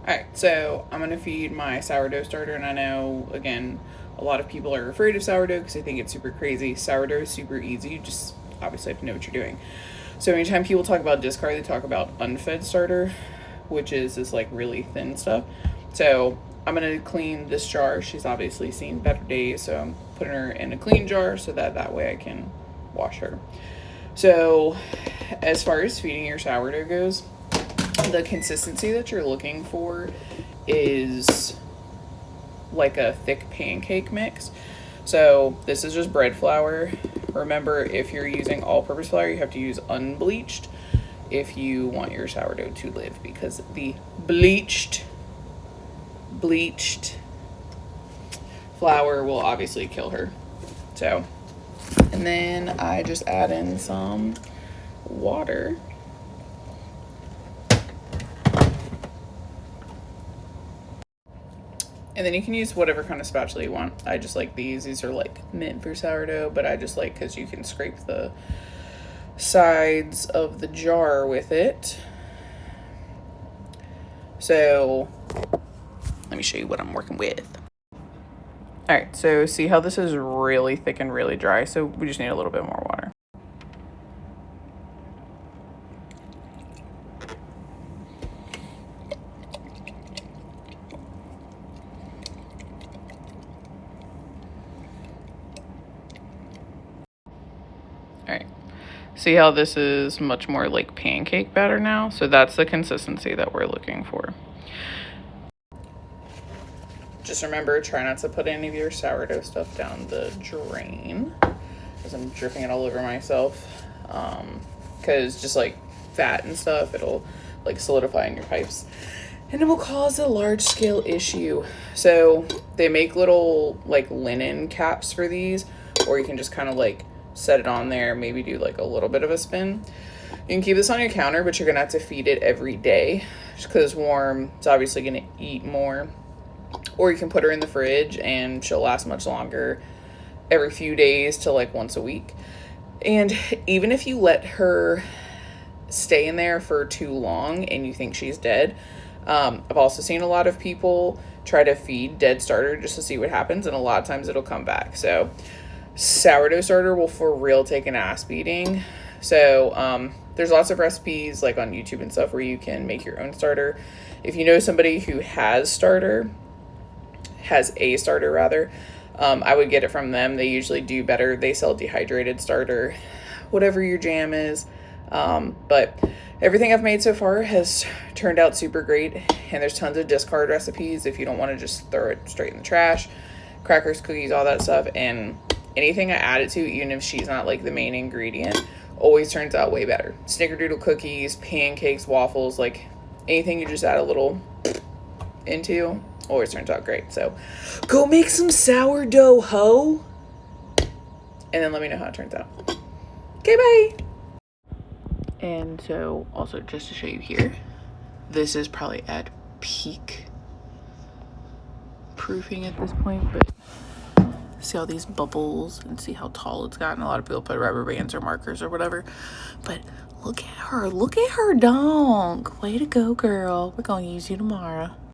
Alright, so I'm gonna feed my sourdough starter, and I know, again, a lot of people are afraid of sourdough because they think it's super crazy. Sourdough is super easy, you just obviously have to know what you're doing. So anytime people talk about discard, they talk about unfed starter, which is this like really thin stuff. So I'm gonna clean this jar. She's obviously seen better days, so I'm putting her in a clean jar so that way I can wash her. So as far as feeding your sourdough goes, the consistency that you're looking for is like a thick pancake mix. So this is just bread flour. Remember, if you're using all-purpose flour, you have to use unbleached if you want your sourdough to live, because the bleached flour will obviously kill her. So, and then I just add in some water. And then you can use whatever kind of spatula you want. I just like these. These are like meant for sourdough, but I just like because you can scrape the sides of the jar with it. So let me show you what I'm working with. All right, so see how this is really thick and really dry? So we just need a little bit more water. All right, see how this is much more like pancake batter now? So that's the consistency that we're looking for. Just remember, try not to put any of your sourdough stuff down the drain, because I'm dripping it all over myself. Because just like fat and stuff, it'll like solidify in your pipes and it will cause a large scale issue. So they make little like linen caps for these, or you can just kind of like set it on there, maybe do like a little bit of a spin. You can keep this on your counter, but you're gonna have to feed it every day just because it's warm. It's obviously gonna eat more. Or you can put her in the fridge and she'll last much longer, every few days to like once a week. And even if you let her stay in there for too long and you think she's dead, I've also seen a lot of people try to feed dead starter just to see what happens, and a lot of times it'll come back. So sourdough starter will for real take an ass beating. So there's lots of recipes like on YouTube and stuff where you can make your own starter. If you know somebody who has a starter rather, I would get it from them. They usually do better. They sell dehydrated starter, whatever your jam is. But everything I've made so far has turned out super great, and there's tons of discard recipes if you don't want to just throw it straight in the trash. Crackers, cookies, all that stuff. And anything I add it to, even if she's not like the main ingredient, always turns out way better. Snickerdoodle cookies, pancakes, waffles, like anything you just add a little into always turns out great. So go make some sourdough, ho, and then let me know how it turns out. Okay, bye. And so also just to show you here, this is probably at peak proofing at this point, but see all these bubbles and see how tall it's gotten. A lot of people put rubber bands or markers or whatever, but look at her donk. Way to go, girl. We're gonna use you tomorrow.